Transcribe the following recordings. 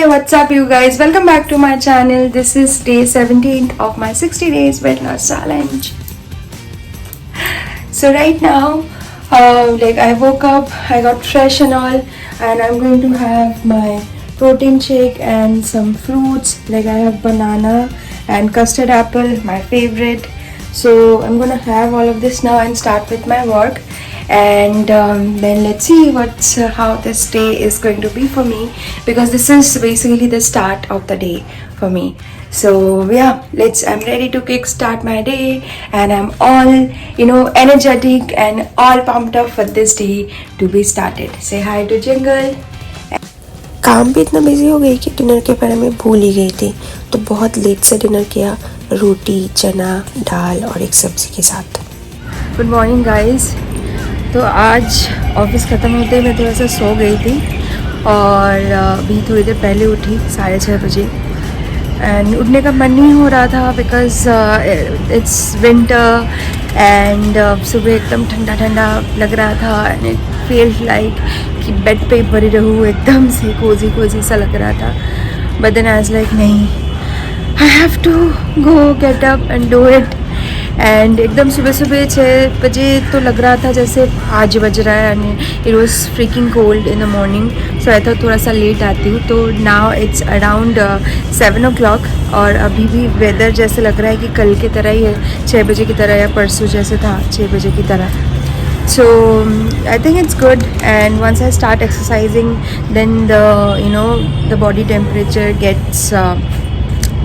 what's up you guys? Welcome back to my channel. This is day 17th of my 60 days weight loss challenge. So right now, I woke up, I got fresh and all, and I'm going to have my protein shake and some fruits. Like I have banana and custard apple, my favorite. So I'm gonna have all of this now and start with my work. And then let's see how this day is going to be for me, because this is basically the start of the day for me. So yeah, I'm ready to kickstart my day, and I'm all energetic and all pumped up for this day to be started. Say hi to Jingle. काम भी इतना busy हो गई कि dinner के बारे में भूल ही गई थी, तो बहुत लेट से डिनर किया, रोटी, चना, दाल और एक सब्जी के साथ। Good morning guys. तो आज ऑफिस ख़त्म होते ही मैं थोड़ा सा सो गई थी और अभी थोड़ी देर पहले उठी 6:30 बजे। एंड उठने का मन नहीं हो रहा था बिकॉज इट्स विंटर एंड सुबह एकदम ठंडा ठंडा लग रहा था एंड इट फील्स लाइक कि बेड पे पड़ी रहूँ, एकदम से कोजी सा लग रहा था। But then I was like नहीं, I have to go get up and do it. And एकदम सुबह 6 बजे तो लग रहा था जैसे 5 बज रहा है and it was freaking cold in the morning. So I था थोड़ा सा लेट आती हूँ। तो नाउ इट्स अराउंड 7 o'clock और अभी भी वेदर जैसे लग रहा है कि कल की तरह ही है, 6 बजे की तरह या परसों जैसे था 6 बजे की तरह। So I think it's good, and once I start exercising then the body temperature gets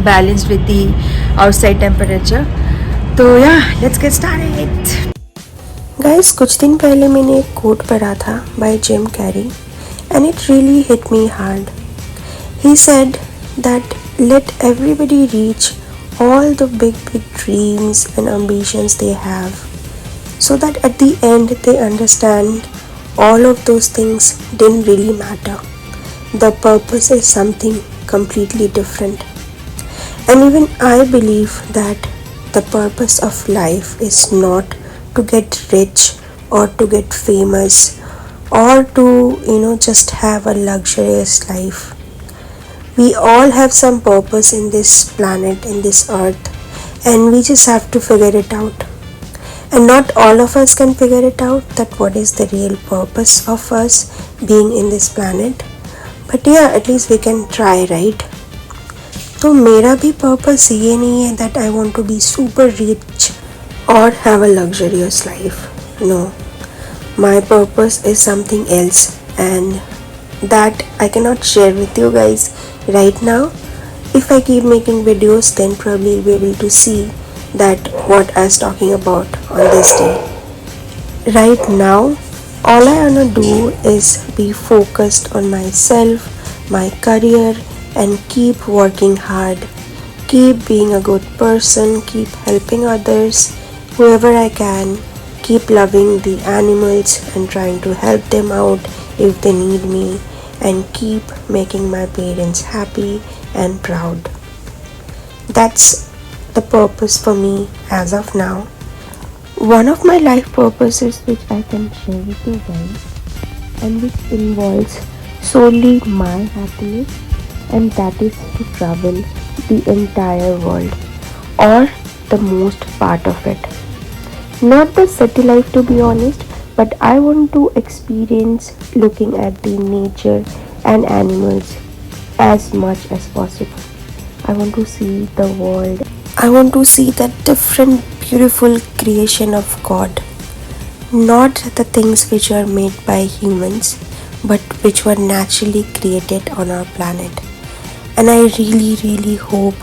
balanced with the outside temperature. तो yeah, let's get started. Guys, कुछ दिन पहले मैंने एक कोट पढ़ा था by Jim Carrey and it really hit me hard. He said that let everybody reach all the big dreams and ambitions they have, so that at the end they understand all of those things didn't really matter. The purpose is something completely different. And even I believe that the purpose of life is not to get rich or to get famous or to just have a luxurious life. We all have some purpose in this planet, in this earth, and we just have to figure it out. And not all of us can figure it out, that what is the real purpose of us being in this planet. But yeah, at least we can try, right? तो मेरा भी purpose ये नहीं है that I want to be super rich or have a luxurious life. No, my purpose is something else, and that I cannot share with you guys right now. If I keep making videos, then probably you'll be able to see that what I was talking about on this day. Right now, all I wanna do is be focused on myself, my career, and keep working hard, keep being a good person, keep helping others whoever I can, keep loving the animals and trying to help them out if they need me, and keep making my parents happy and proud. That's the purpose for me as of now. One of my life purposes which I can share with you guys and which involves solely my happiness, and that is to travel the entire world, or the most part of it. Not the city life, to be honest, but I want to experience looking at the nature and animals as much as possible. I want to see the world. I want to see that different beautiful creation of God, not the things which are made by humans, but which were naturally created on our planet. And I really hope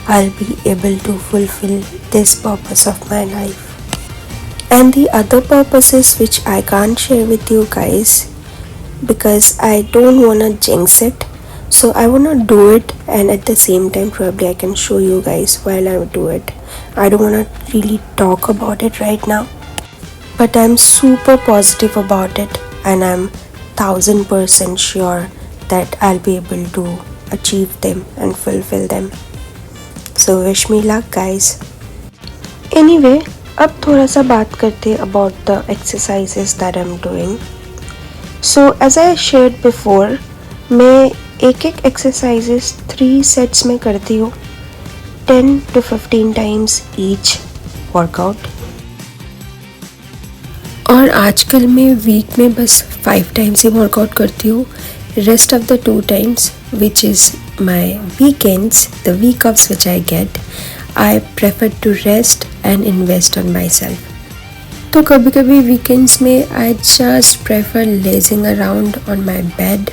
I'll be able to fulfill this purpose of my life. And the other purposes which I can't share with you guys because I don't wanna jinx it. So I wanna do it, and at the same time probably I can show you guys while I do it. I don't wanna really talk about it right now, but I'm super positive about it, and I'm 1000% sure that I'll be able to achieve them and fulfill them. So wish me luck, guys. Anyway, अब थोड़ा सा बात करते about the exercises that I'm doing. So as I shared before, मैं एक एक exercises 3 sets में करती हूँ 10 to 15 times each वर्कआउट। और आजकल मैं वीक में बस 5 टाइम्स ही वर्कआउट करती हूँ। Rest of the 2 times which is my weekends, the week offs which I get, I prefer to rest and invest on myself. तो कभी कभी वीकेंड्स में I just prefer lazing around on my bed.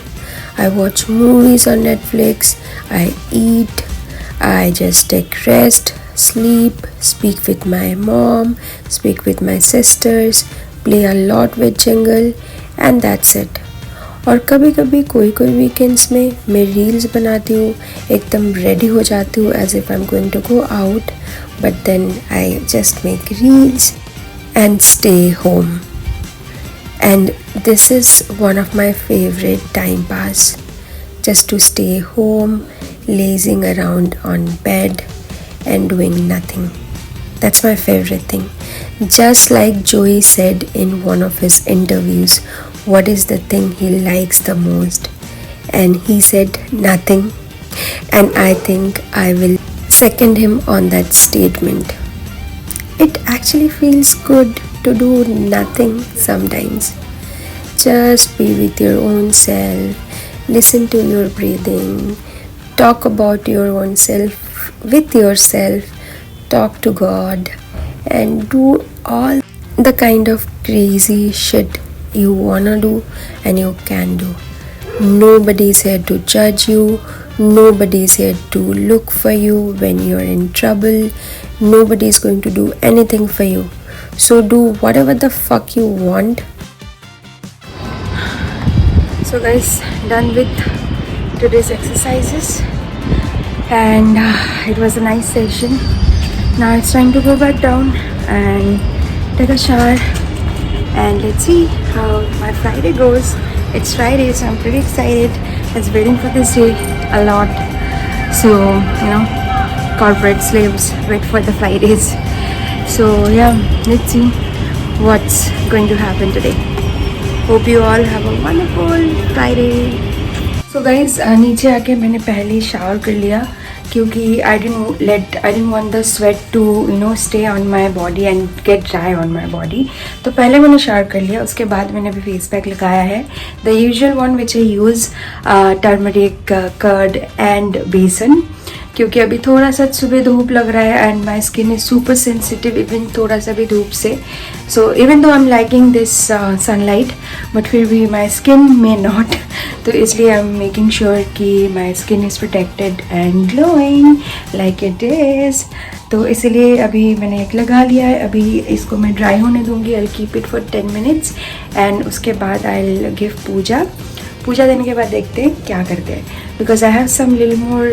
I watch movies on Netflix, I eat, I just take rest, sleep, speak with my mom, speak with my sisters, play a lot with Jingle, and that's it. और कभी कभी कोई weekends में मैं reels बनाती हूँ, एकदम ready हो जाती हूँ as if I am going to go out, but then I just make reels and stay home. And this is one of my favorite time pass, just to stay home, lazing around on bed and doing nothing. That's my favorite thing. Just like Joey said in one of his interviews, what is the thing he likes the most? And he said nothing. And I think I will second him on that statement. It actually feels good to do nothing sometimes. Just be with your own self, listen to your breathing, talk about your own self with yourself, talk to God, and do all the kind of crazy shit you wanna do and you can do. Nobody's here to judge you. Nobody's here to look for you when you're in trouble. Nobody's going to do anything for you. So do whatever the fuck you want. So guys, done with today's exercises, and it was a nice session. Now it's time to go back down and take a shower, and let's see how my Friday goes. It's Friday, so I'm pretty excited. I was waiting for this day a lot. So, you know, corporate slaves wait for the Fridays. So yeah, let's see what's going to happen today. Hope you all have a wonderful Friday. So guys, नीचे आके मैंने पहले ही shower कर लिया क्योंकि I didn't want the sweat to stay on my body and get dry on my body. तो पहले मैंने शावर कर लिया, उसके बाद मैंने अभी फेस पैक लगाया है. The usual one which I use, turmeric, curd and besan. क्योंकि अभी थोड़ा सा सुबह धूप लग रहा है and my skin is super sensitive even थोड़ा सा भी धूप से. So even though I am liking this sunlight but फिर भी माई स्किन मे नॉट, तो इसलिए आई एम मेकिंग श्योर कि my skin is protected and glowing like it is. तो इसलिए अभी मैंने एक लगा लिया है. अभी इसको मैं ड्राई होने दूंगी. I keep it for 10 minutes and उसके बाद आई गिव पूजा देने के बाद देखते हैं क्या करते हैं, because I have some little more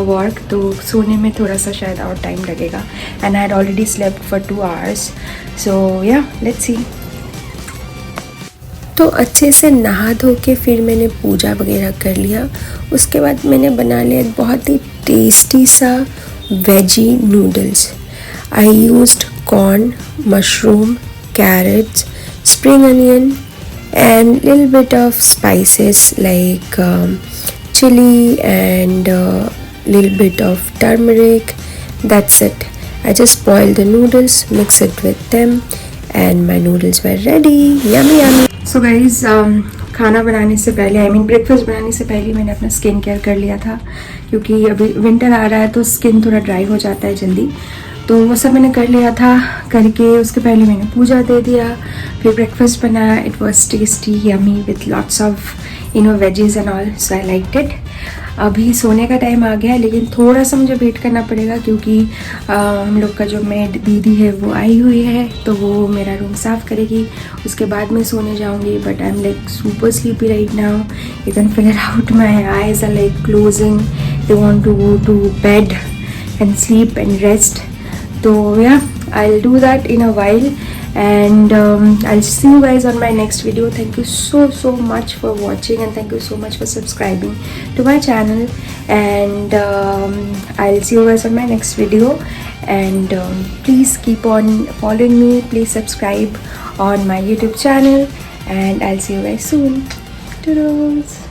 work. तो सोने में थोड़ा सा शायद और टाइम लगेगा and I had already slept for 2 hours. So yeah let's सी. तो अच्छे से नहा धो के फिर मैंने पूजा वगैरह कर लिया. उसके बाद मैंने बना लिया एक बहुत ही टेस्टी सा veggie noodles. I used corn, mushroom, carrots, spring onion and little bit of spices like chili and little bit of turmeric. That's it. I just boiled the noodles, mix it with them and my noodles were ready. Yummy yummy. So guys, खाना बनाने से पहले breakfast बनाने से पहले मैंने अपना skin care कर लिया था क्योंकि अभी विंटर आ रहा है तो स्किन थोड़ा ड्राई हो जाता है जल्दी. तो वो सब मैंने कर लिया था. करके उसके पहले मैंने पूजा दे दिया, फिर ब्रेकफास्ट बनाया. It was tasty yummy with lots of veggies and all. So I like it. अभी सोने का टाइम आ गया है लेकिन थोड़ा सा मुझे वेट करना पड़ेगा क्योंकि हम लोग का जो मेड दीदी है वो आई हुई है तो वो मेरा रूम साफ़ करेगी. उसके बाद मैं सोने जाऊंगी. But I am like super sleepy right now. You can figure out my eyes are like closing. They want to go to bed and sleep and rest. So yeah, I'll do that in a while and I'll see you guys on my next video. Thank you so much for watching and thank you so much for subscribing to my channel and I'll see you guys on my next video and please keep on following me. Please subscribe on my YouTube channel and I'll see you guys soon. Toodles.